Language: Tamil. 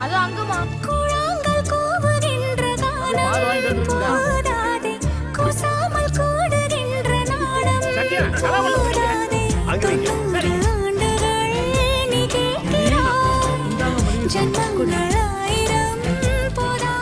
அது அங்கமா கூழாங்கல் கூவுகின்ற காலம் போதாதே கூசாமல் கூடுகின்ற நாடம் போதாதே தொண்ணூறு ஆண்டுகள் நீ கேட்கிறாய் ஜன்மங்கள் 1000 போதாதா